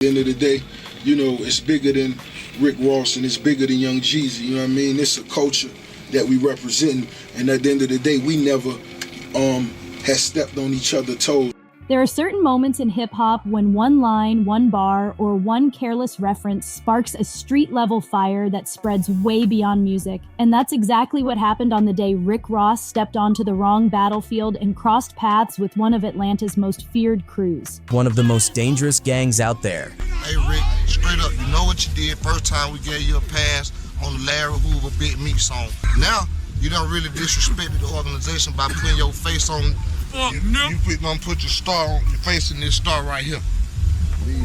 the end of the day, it's bigger than Rick Ross and it's bigger than Young Jeezy. You know what I mean? It's a culture that we represent, and at the end of the day, we never had stepped on each other's toes. There are certain moments in hip-hop when one line, one bar, or one careless reference sparks a street-level fire that spreads way beyond music. And that's exactly what happened on the day Rick Ross stepped onto the wrong battlefield and crossed paths with one of Atlanta's most feared crews. One of the most dangerous gangs out there. Hey Rick, straight up, you know what you did first time we gave you a pass on the Larry Hoover Big Meat song. Now, you done really disrespected the organization by putting your face on. You put your star on your face in this star right here.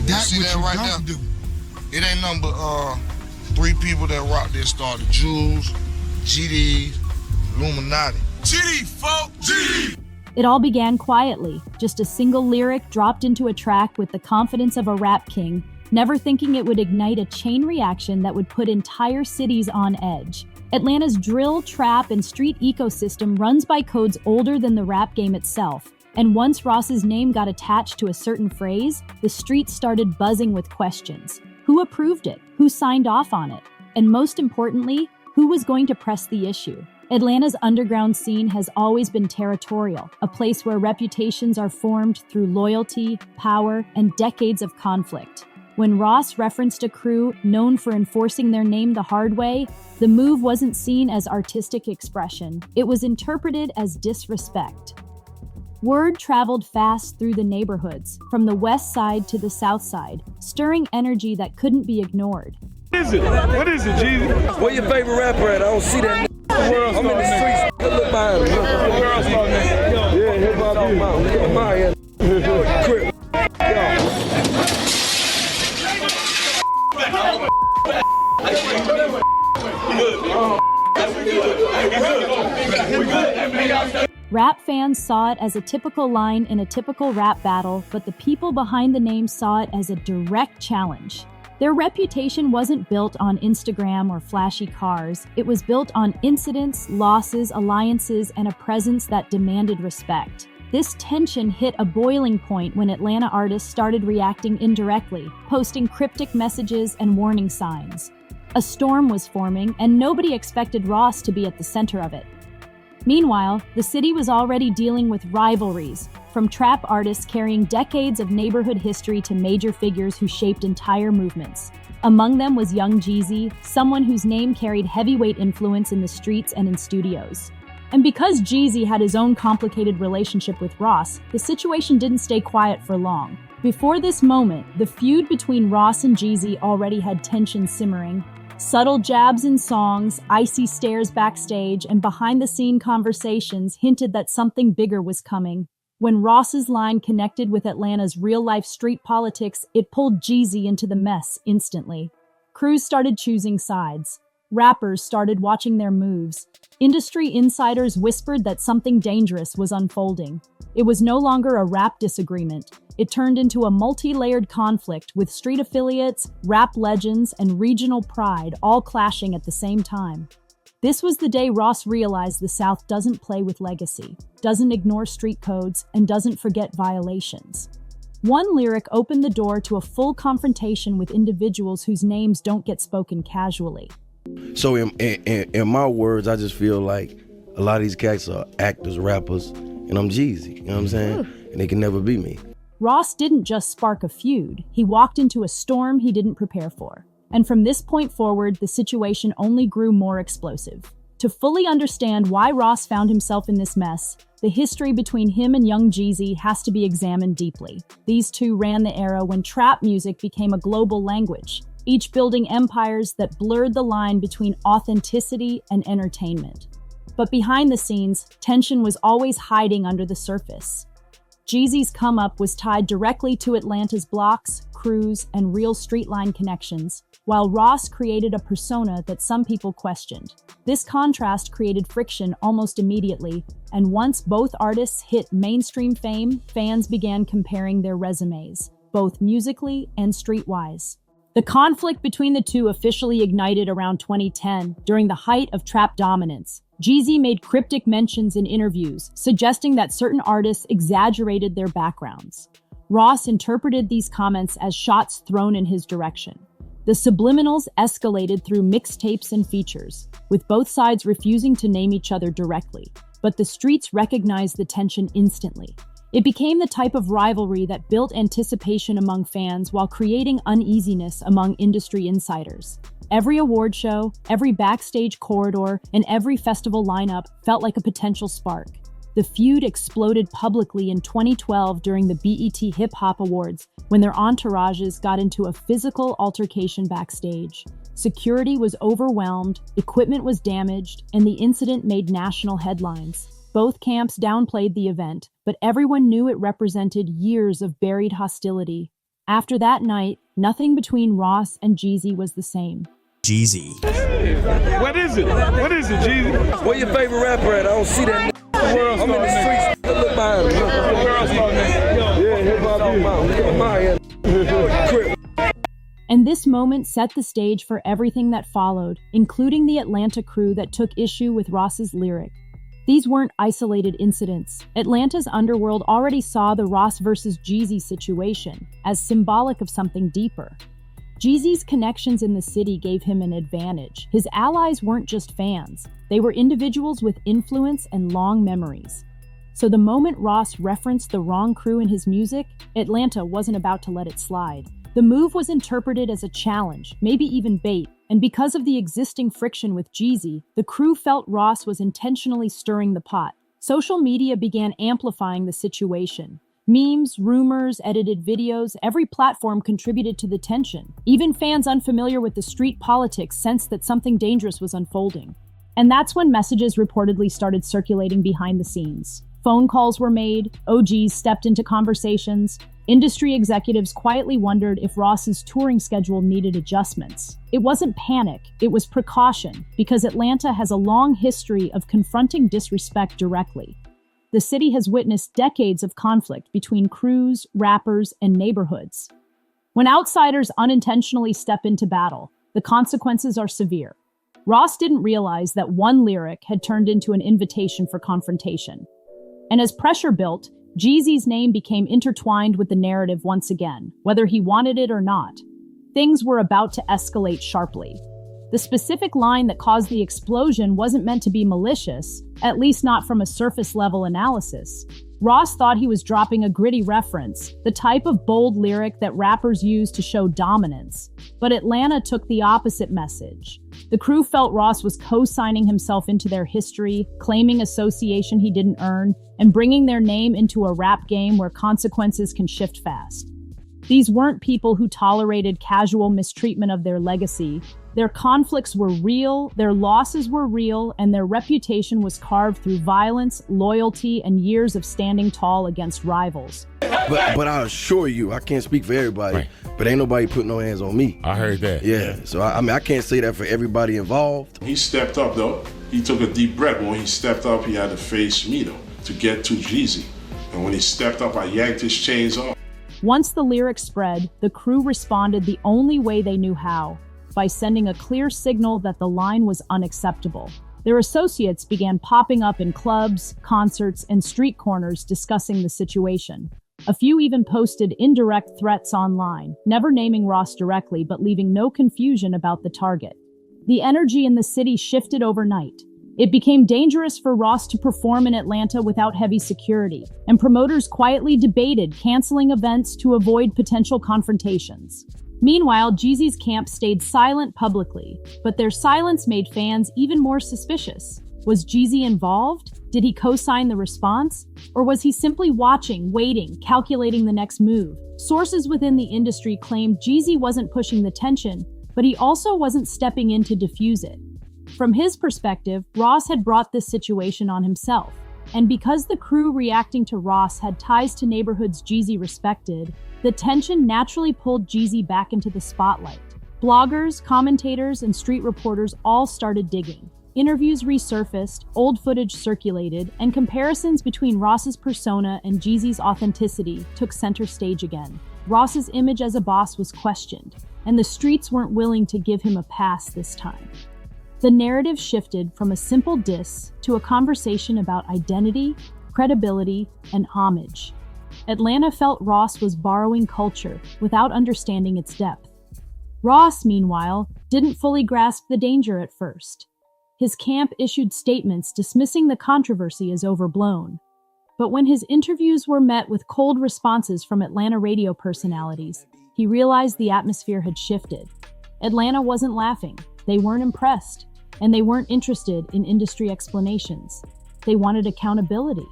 That's see what that you right don't there? do. It ain't nothing but 3 people that rock this star: the Jews, GD, Illuminati. GD, folks, GD. It all began quietly, just a single lyric dropped into a track with the confidence of a rap king, never thinking it would ignite a chain reaction that would put entire cities on edge. Atlanta's drill, trap, and street ecosystem runs by codes older than the rap game itself, and once Ross's name got attached to a certain phrase, the streets started buzzing with questions. Who approved it? Who signed off on it? And most importantly, who was going to press the issue? Atlanta's underground scene has always been territorial, a place where reputations are formed through loyalty, power, and decades of conflict. When Ross referenced a crew known for enforcing their name the hard way, the move wasn't seen as artistic expression. It was interpreted as disrespect. Word traveled fast through the neighborhoods, from the west side to the south side, stirring energy that couldn't be ignored. What is it, Jeezy? Where your favorite rapper at? I don't see that. I'm in the streets. Look behind me. Yeah, hip-hop. Look at my hand. Crip. Rap fans saw it as a typical line in a typical rap battle, but the people behind the name saw it as a direct challenge. Their reputation wasn't built on Instagram or flashy cars. It was built on incidents, losses, alliances, and a presence that demanded respect. This tension hit a boiling point when Atlanta artists started reacting indirectly, posting cryptic messages and warning signs. A storm was forming, and nobody expected Ross to be at the center of it. Meanwhile, the city was already dealing with rivalries, from trap artists carrying decades of neighborhood history to major figures who shaped entire movements. Among them was Young Jeezy, someone whose name carried heavyweight influence in the streets and in studios. And because Jeezy had his own complicated relationship with Ross, the situation didn't stay quiet for long. Before this moment, the feud between Ross and Jeezy already had tension simmering. Subtle jabs in songs, icy stares backstage, and behind-the-scene conversations hinted that something bigger was coming. When Ross's line connected with Atlanta's real-life street politics, it pulled Jeezy into the mess instantly. Crews started choosing sides. Rappers started watching their moves. Industry insiders whispered that something dangerous was unfolding. It was no longer a rap disagreement. It turned into a multi-layered conflict with street affiliates, rap legends, and regional pride all clashing at the same time. This was the day Ross realized the South doesn't play with legacy, doesn't ignore street codes, and doesn't forget violations. One lyric opened the door to a full confrontation with individuals whose names don't get spoken casually. So in my words, I just feel like a lot of these cats are actors, rappers, and I'm Jeezy, you know what I'm saying? And they can never be me. Ross didn't just spark a feud, he walked into a storm he didn't prepare for. And from this point forward, the situation only grew more explosive. To fully understand why Ross found himself in this mess, the history between him and Young Jeezy has to be examined deeply. These two ran the era when trap music became a global language, each building empires that blurred the line between authenticity and entertainment. But behind the scenes, tension was always hiding under the surface. Jeezy's come-up was tied directly to Atlanta's blocks, crews, and real street-line connections, while Ross created a persona that some people questioned. This contrast created friction almost immediately, and once both artists hit mainstream fame, fans began comparing their resumes, both musically and streetwise. The conflict between the two officially ignited around 2010, during the height of trap dominance. Jeezy made cryptic mentions in interviews, suggesting that certain artists exaggerated their backgrounds. Ross interpreted these comments as shots thrown in his direction. The subliminals escalated through mixtapes and features, with both sides refusing to name each other directly, but the streets recognized the tension instantly. It became the type of rivalry that built anticipation among fans while creating uneasiness among industry insiders. Every award show, every backstage corridor, and every festival lineup felt like a potential spark. The feud exploded publicly in 2012 during the BET Hip Hop Awards, when their entourages got into a physical altercation backstage. Security was overwhelmed, equipment was damaged, and the incident made national headlines. Both camps downplayed the event, but everyone knew it represented years of buried hostility. After that night, nothing between Ross and Jeezy was the same. Jeezy. What is it? What is it, Jeezy? Where your favorite rapper at? I don't see that. I'm in the streets. Look behind me. Yeah, hip hop. And this moment set the stage for everything that followed, including the Atlanta crew that took issue with Ross's lyric. These weren't isolated incidents. Atlanta's underworld already saw the Ross versus Jeezy situation as symbolic of something deeper. Jeezy's connections in the city gave him an advantage. His allies weren't just fans. They were individuals with influence and long memories. So the moment Ross referenced the wrong crew in his music, Atlanta wasn't about to let it slide. The move was interpreted as a challenge, maybe even bait, and because of the existing friction with Jeezy, the crew felt Ross was intentionally stirring the pot. Social media began amplifying the situation. Memes, rumors, edited videos, every platform contributed to the tension. Even fans unfamiliar with the street politics sensed that something dangerous was unfolding. And that's when messages reportedly started circulating behind the scenes. Phone calls were made, OGs stepped into conversations. Industry executives quietly wondered if Ross's touring schedule needed adjustments. It wasn't panic, it was precaution, because Atlanta has a long history of confronting disrespect directly. The city has witnessed decades of conflict between crews, rappers, and neighborhoods. When outsiders unintentionally step into battle, the consequences are severe. Ross didn't realize that one lyric had turned into an invitation for confrontation. And as pressure built, Jeezy's name became intertwined with the narrative once again, whether he wanted it or not. Things were about to escalate sharply. The specific line that caused the explosion wasn't meant to be malicious, at least not from a surface-level analysis. Ross thought he was dropping a gritty reference, the type of bold lyric that rappers use to show dominance. But Atlanta took the opposite message. The crew felt Ross was co-signing himself into their history, claiming association he didn't earn, and bringing their name into a rap game where consequences can shift fast. These weren't people who tolerated casual mistreatment of their legacy. Their conflicts were real, their losses were real, and their reputation was carved through violence, loyalty, and years of standing tall against rivals. But I assure you, I can't speak for everybody, Right. but ain't nobody put no hands on me. I heard that. Yeah, so I mean, I can't say that for everybody involved. He stepped up though. He took a deep breath. When he stepped up, he had to face me though, to get to Jeezy. And when he stepped up, I yanked his chains off. Once the lyric spread, the crew responded the only way they knew how, by sending a clear signal that the line was unacceptable. Their associates began popping up in clubs, concerts, and street corners discussing the situation. A few even posted indirect threats online, never naming Ross directly but leaving no confusion about the target. The energy in the city shifted overnight. It became dangerous for Ross to perform in Atlanta without heavy security, and promoters quietly debated canceling events to avoid potential confrontations. Meanwhile, Jeezy's camp stayed silent publicly, but their silence made fans even more suspicious. Was Jeezy involved? Did he co-sign the response? Or was he simply watching, waiting, calculating the next move? Sources within the industry claimed Jeezy wasn't pushing the tension, but he also wasn't stepping in to diffuse it. From his perspective, Ross had brought this situation on himself. And because the crew reacting to Ross had ties to neighborhoods Jeezy respected, the tension naturally pulled Jeezy back into the spotlight. Bloggers, commentators, and street reporters all started digging. Interviews resurfaced, old footage circulated, and comparisons between Ross's persona and Jeezy's authenticity took center stage again. Ross's image as a boss was questioned, and the streets weren't willing to give him a pass this time. The narrative shifted from a simple diss to a conversation about identity, credibility, and homage. Atlanta felt Ross was borrowing culture without understanding its depth. Ross, meanwhile, didn't fully grasp the danger at first. His camp issued statements dismissing the controversy as overblown. But when his interviews were met with cold responses from Atlanta radio personalities, he realized the atmosphere had shifted. Atlanta wasn't laughing, they weren't impressed, and they weren't interested in industry explanations. They wanted accountability.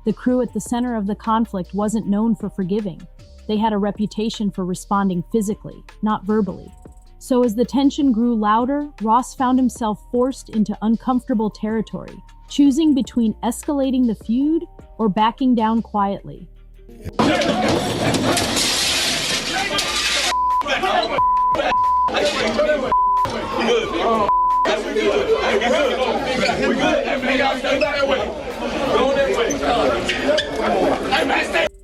The crew at the center of the conflict wasn't known for forgiving. They had a reputation for responding physically, not verbally. So as the tension grew louder, Ross found himself forced into uncomfortable territory, choosing between escalating the feud or backing down quietly.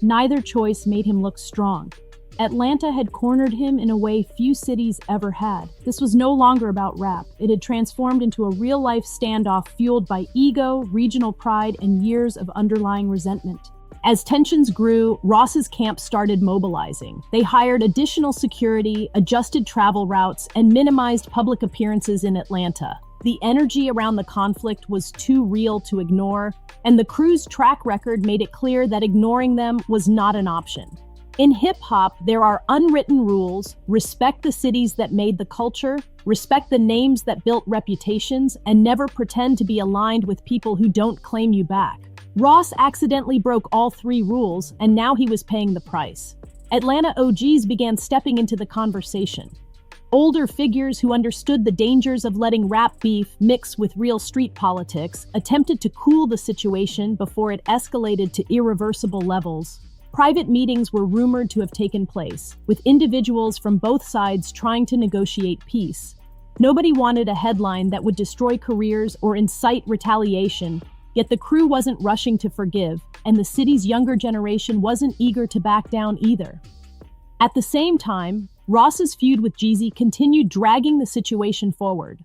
Neither choice made him look strong. Atlanta had cornered him in a way few cities ever had. This was no longer about rap. It had transformed into a real-life standoff fueled by ego, regional pride, and years of underlying resentment. As tensions grew, Ross's camp started mobilizing. They hired additional security, adjusted travel routes, and minimized public appearances in Atlanta. The energy around the conflict was too real to ignore, and the crew's track record made it clear that ignoring them was not an option. In hip-hop, there are unwritten rules: respect the cities that made the culture, respect the names that built reputations, and never pretend to be aligned with people who don't claim you back. Ross accidentally broke all three rules, and now he was paying the price. Atlanta OGs began stepping into the conversation. Older figures who understood the dangers of letting rap beef mix with real street politics attempted to cool the situation before it escalated to irreversible levels. Private meetings were rumored to have taken place, with individuals from both sides trying to negotiate peace. Nobody wanted a headline that would destroy careers or incite retaliation, yet the crew wasn't rushing to forgive, and the city's younger generation wasn't eager to back down either. At the same time, Ross's feud with Jeezy continued dragging the situation forward.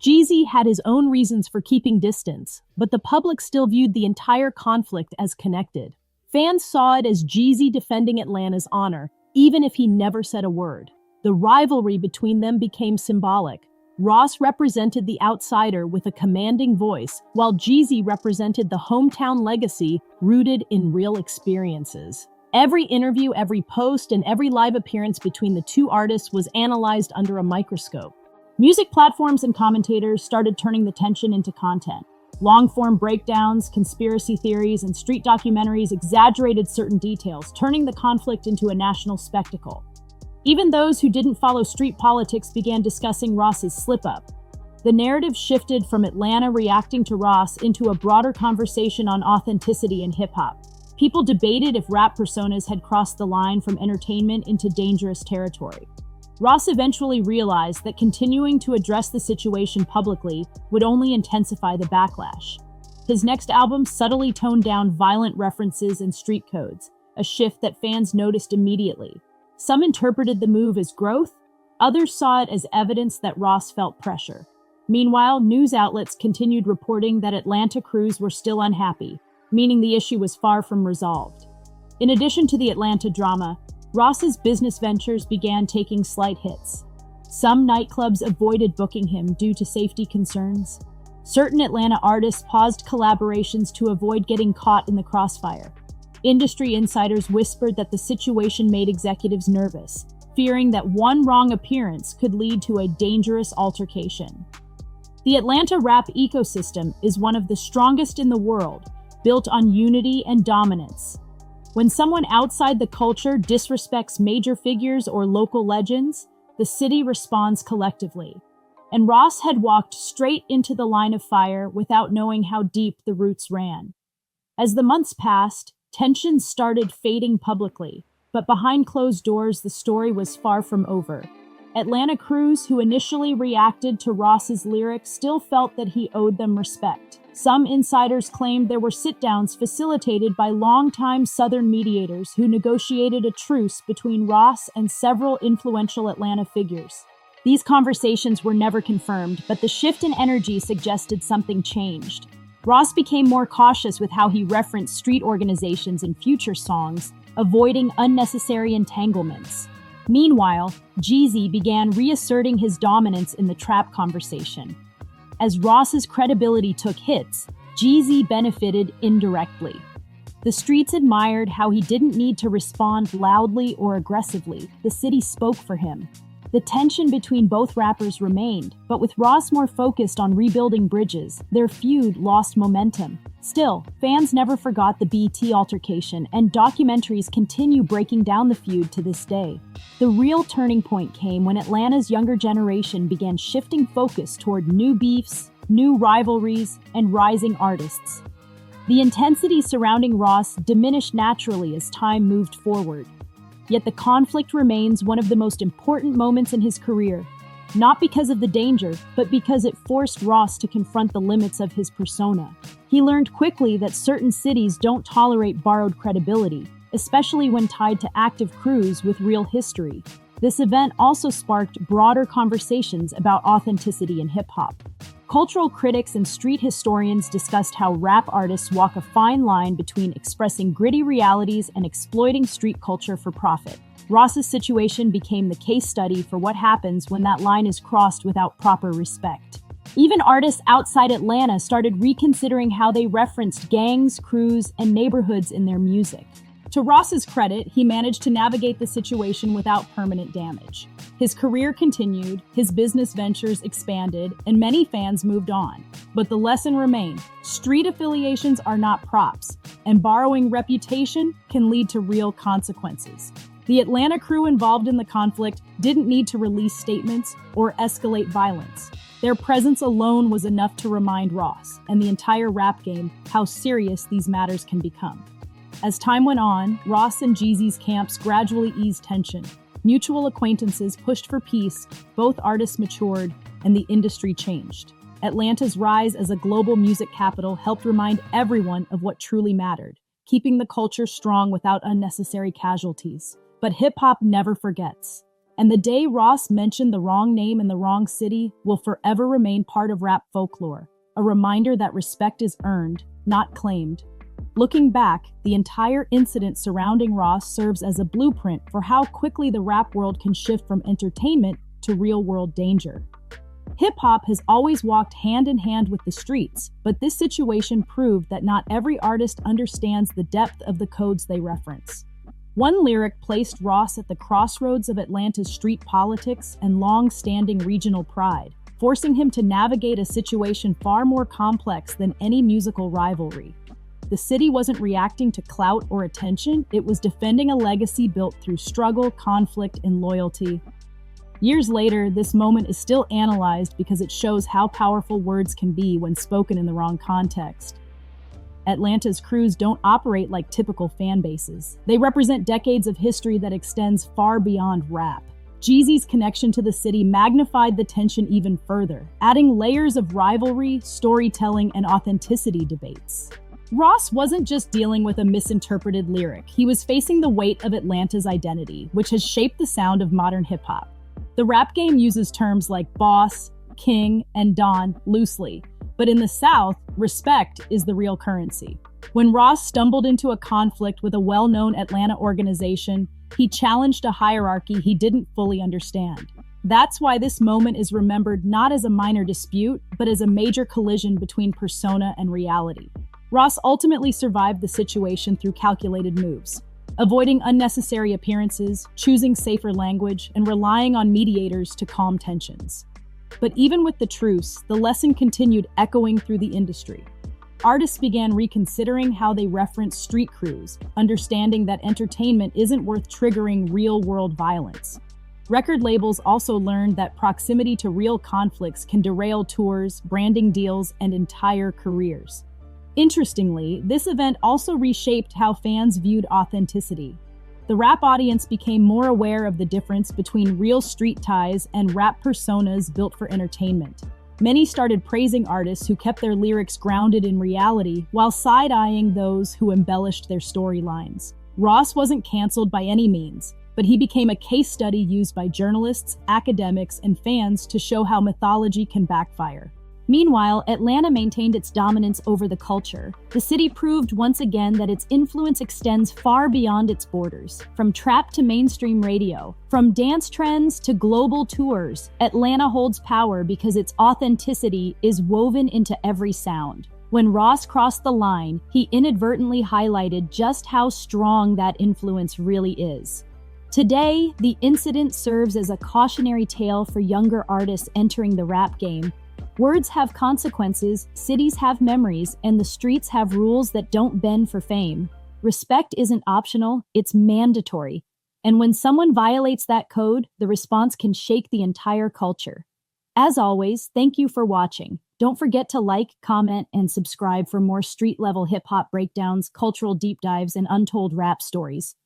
Jeezy had his own reasons for keeping distance, but the public still viewed the entire conflict as connected. Fans saw it as Jeezy defending Atlanta's honor, even if he never said a word. The rivalry between them became symbolic. Ross represented the outsider with a commanding voice, while Jeezy represented the hometown legacy rooted in real experiences. Every interview, every post, and every live appearance between the two artists was analyzed under a microscope. Music platforms and commentators started turning the tension into content. Long-form breakdowns, conspiracy theories, and street documentaries exaggerated certain details, turning the conflict into a national spectacle. Even those who didn't follow street politics began discussing Ross's slip-up. The narrative shifted from Atlanta reacting to Ross into a broader conversation on authenticity in hip-hop. People debated if rap personas had crossed the line from entertainment into dangerous territory. Ross eventually realized that continuing to address the situation publicly would only intensify the backlash. His next album subtly toned down violent references and street codes, a shift that fans noticed immediately. Some interpreted the move as growth, others saw it as evidence that Ross felt pressure. Meanwhile, news outlets continued reporting that Atlanta crews were still unhappy, meaning the issue was far from resolved. In addition to the Atlanta drama, Ross's business ventures began taking slight hits. Some nightclubs avoided booking him due to safety concerns. Certain Atlanta artists paused collaborations to avoid getting caught in the crossfire. Industry insiders whispered that the situation made executives nervous, fearing that one wrong appearance could lead to a dangerous altercation. The Atlanta rap ecosystem is one of the strongest in the world, built on unity and dominance. When someone outside the culture disrespects major figures or local legends, the city responds collectively. And Ross had walked straight into the line of fire without knowing how deep the roots ran. As the months passed, tensions started fading publicly, but behind closed doors, the story was far from over. Atlanta crews who initially reacted to Ross's lyrics still felt that he owed them respect. Some insiders claimed there were sit-downs facilitated by longtime Southern mediators who negotiated a truce between Ross and several influential Atlanta figures. These conversations were never confirmed, but the shift in energy suggested something changed. Ross became more cautious with how he referenced street organizations in future songs, avoiding unnecessary entanglements. Meanwhile, Jeezy began reasserting his dominance in the trap conversation. As Ross's credibility took hits, Jeezy benefited indirectly. The streets admired how he didn't need to respond loudly or aggressively. The city spoke for him. The tension between both rappers remained, but with Ross more focused on rebuilding bridges, their feud lost momentum. Still, fans never forgot the BT altercation, and documentaries continue breaking down the feud to this day. The real turning point came when Atlanta's younger generation began shifting focus toward new beefs, new rivalries, and rising artists. The intensity surrounding Ross diminished naturally as time moved forward. Yet the conflict remains one of the most important moments in his career, not because of the danger, but because it forced Ross to confront the limits of his persona. He learned quickly that certain cities don't tolerate borrowed credibility, especially when tied to active crews with real history. This event also sparked broader conversations about authenticity in hip-hop. Cultural critics and street historians discussed how rap artists walk a fine line between expressing gritty realities and exploiting street culture for profit. Ross's situation became the case study for what happens when that line is crossed without proper respect. Even artists outside Atlanta started reconsidering how they referenced gangs, crews, and neighborhoods in their music. To Ross's credit, he managed to navigate the situation without permanent damage. His career continued, his business ventures expanded, and many fans moved on. But the lesson remained: street affiliations are not props, and borrowing reputation can lead to real consequences. The Atlanta crew involved in the conflict didn't need to release statements or escalate violence. Their presence alone was enough to remind Ross and the entire rap game how serious these matters can become. As time went on, Ross and Jeezy's camps gradually eased tension. Mutual acquaintances pushed for peace, both artists matured, and the industry changed. Atlanta's rise as a global music capital helped remind everyone of what truly mattered, keeping the culture strong without unnecessary casualties. But hip-hop never forgets. And the day Ross mentioned the wrong name in the wrong city will forever remain part of rap folklore, a reminder that respect is earned, not claimed. Looking back, the entire incident surrounding Ross serves as a blueprint for how quickly the rap world can shift from entertainment to real-world danger. Hip-hop has always walked hand in hand with the streets, but this situation proved that not every artist understands the depth of the codes they reference. One lyric placed Ross at the crossroads of Atlanta's street politics and long-standing regional pride, forcing him to navigate a situation far more complex than any musical rivalry. The city wasn't reacting to clout or attention, it was defending a legacy built through struggle, conflict, and loyalty. Years later, this moment is still analyzed because it shows how powerful words can be when spoken in the wrong context. Atlanta's crews don't operate like typical fan bases. They represent decades of history that extends far beyond rap. Jeezy's connection to the city magnified the tension even further, adding layers of rivalry, storytelling, and authenticity debates. Ross wasn't just dealing with a misinterpreted lyric, he was facing the weight of Atlanta's identity, which has shaped the sound of modern hip-hop. The rap game uses terms like boss, king, and don loosely, but in the South, respect is the real currency. When Ross stumbled into a conflict with a well-known Atlanta organization, he challenged a hierarchy he didn't fully understand. That's why this moment is remembered not as a minor dispute, but as a major collision between persona and reality. Ross ultimately survived the situation through calculated moves, avoiding unnecessary appearances, choosing safer language, and relying on mediators to calm tensions. But even with the truce, the lesson continued echoing through the industry. Artists began reconsidering how they reference street crews, understanding that entertainment isn't worth triggering real-world violence. Record labels also learned that proximity to real conflicts can derail tours, branding deals, and entire careers. Interestingly, this event also reshaped how fans viewed authenticity. The rap audience became more aware of the difference between real street ties and rap personas built for entertainment. Many started praising artists who kept their lyrics grounded in reality while side-eyeing those who embellished their storylines. Ross wasn't canceled by any means, but he became a case study used by journalists, academics, and fans to show how mythology can backfire. Meanwhile, Atlanta maintained its dominance over the culture. The city proved once again that its influence extends far beyond its borders. From trap to mainstream radio, from dance trends to global tours, Atlanta holds power because its authenticity is woven into every sound. When Ross crossed the line, he inadvertently highlighted just how strong that influence really is. Today, the incident serves as a cautionary tale for younger artists entering the rap game. Words have consequences, cities have memories, and the streets have rules that don't bend for fame. Respect isn't optional, it's mandatory. And when someone violates that code, the response can shake the entire culture. As always, thank you for watching. Don't forget to like, comment, and subscribe for more street-level hip-hop breakdowns, cultural deep dives, and untold rap stories.